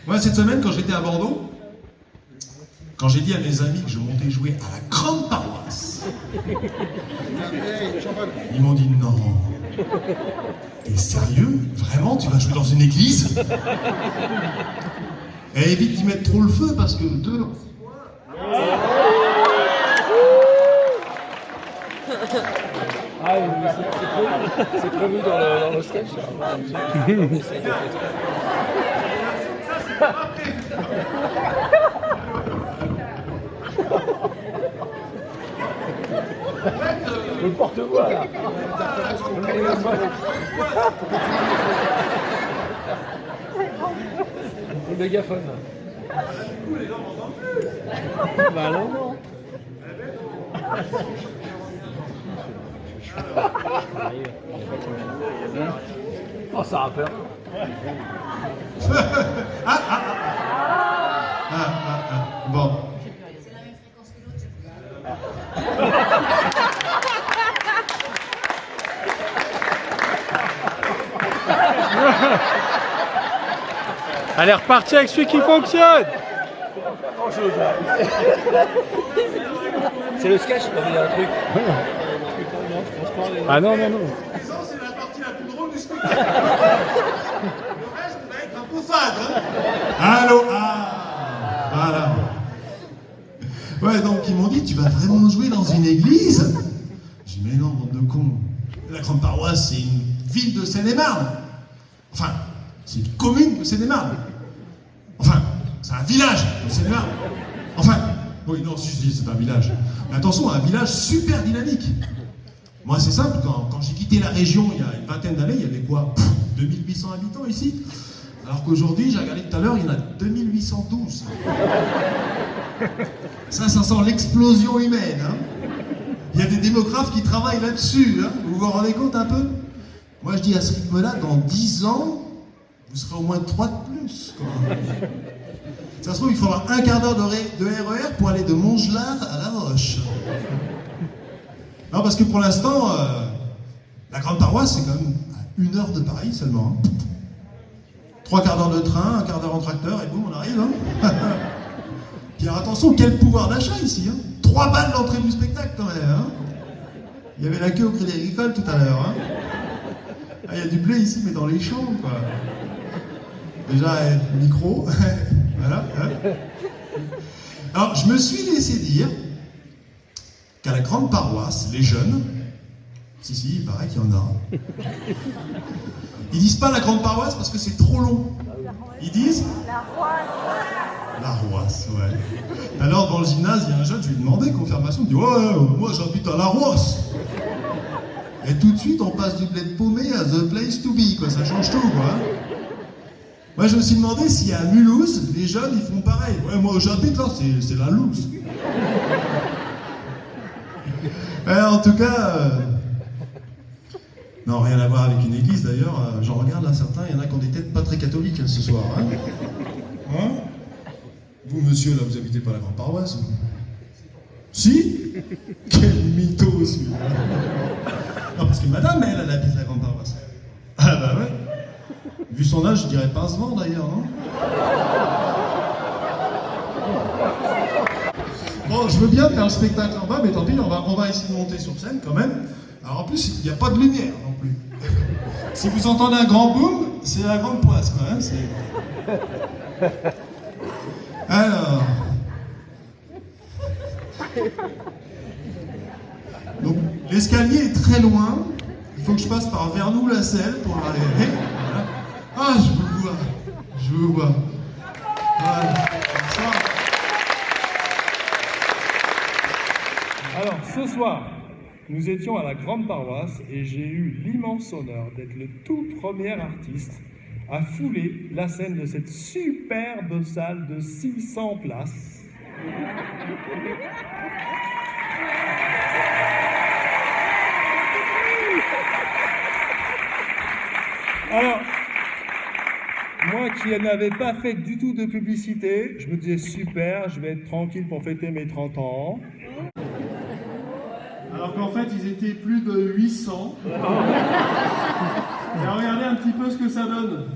Moi, cette semaine, quand j'étais à Bordeaux, quand j'ai dit à mes amis que je montais jouer à la grande paroisse, ils m'ont dit non. T'es sérieux? Vraiment? Tu vas jouer dans une église? Et évite d'y mettre trop le feu parce que deux. Ah, c'est prévu dans le sketch. Le porte-voix là. Le mégaphone. Bah non, non. Oh, ça a peur. Bon. C'est la même fréquence que l'autre, c'est pour ça. Elle est repartie avec celui qui fonctionne. C'est le sketch, il y a un truc. Ah non, non, non. C'est la partie la plus drôle du spectacle. Le reste va être un peu fade. Allô? Ah, voilà. Ouais, donc ils m'ont dit, tu vas vraiment jouer dans une église? J'ai dit, mais non, bande de cons. La grande paroisse, c'est une ville de Seine-et-Marne. Enfin, c'est une commune de Seine-et-Marne. Enfin, c'est un village de Seine-et-Marne. Enfin, oui, non, si, c'est un village. Mais attention, un village super dynamique. Moi, c'est simple, quand j'ai quitté la région il y a une vingtaine d'années, il y avait quoi? 2800 habitants ici. Alors qu'aujourd'hui, j'ai regardé tout à l'heure, il y en a 2812. Ça sent l'explosion humaine. Hein. Il y a des démographes qui travaillent là-dessus. Hein. Vous vous rendez compte un peu? Moi, je dis à ce rythme-là, dans 10 ans, vous serez au moins 3 de plus. Quoi. Ça se trouve, il faudra un quart d'heure de RER pour aller de Montgelas à La Roche. Non, parce que pour l'instant, la grande paroisse, c'est quand même à 1 heure de Paris seulement. Hein. 3 quarts d'heure de train, 1 quart d'heure en tracteur, et boum, on arrive. Hein. Puis alors attention, quel pouvoir d'achat ici. Hein. 3 balles l'entrée du spectacle quand même. Hein. Il y avait la queue au Crédit Agricole tout à l'heure. Hein. Ah, il y a du blé ici, mais dans les champs, quoi. Déjà, micro. Voilà. Hein. Alors, je me suis laissé dire qu'à la grande paroisse, les jeunes, si, il paraît qu'il y en a, ils disent pas la grande paroisse parce que c'est trop long. Ils disent la Roisse, ouais. Alors, dans le gymnase, il y a un jeune, je lui ai demandé confirmation, il dit ouais, moi j'habite à la Roisse. Et tout de suite, on passe du bled paumé à the place to be, quoi, ça change tout, quoi. Moi, je me suis demandé si à Mulhouse, les jeunes, ils font pareil. Ouais, moi j'habite là, c'est la loose. En tout cas, non, rien à voir avec une église d'ailleurs. J'en regarde là, certains, il y en a qui ont des têtes pas très catholiques ce soir. Hein, hein? Vous, monsieur, là, vous habitez pas la grande paroisse? Si? Quel mytho, celui-là. Non, parce que madame, elle habite la grande paroisse. Ah bah ouais. Vu son âge, je dirais pincement d'ailleurs, non? Bon, je veux bien faire le spectacle en bas, mais tant pis, on va essayer de monter sur scène quand même. Alors en plus, il n'y a pas de lumière non plus. Si vous entendez un grand boom, c'est la grande poisse, quoi. Hein, alors... Donc, l'escalier est très loin. Il faut que je passe par Vernoux-la-Selle pour aller... Voilà. Ah, je vous vois. Voilà. Alors, ce soir, nous étions à la grande paroisse et j'ai eu l'immense honneur d'être le tout premier artiste à fouler la scène de cette superbe salle de 600 places. Alors, moi qui n'avais pas fait du tout de publicité, je me disais super, je vais être tranquille pour fêter mes 30 ans. Alors qu'en fait, ils étaient plus de 800. Et regardez un petit peu ce que ça donne.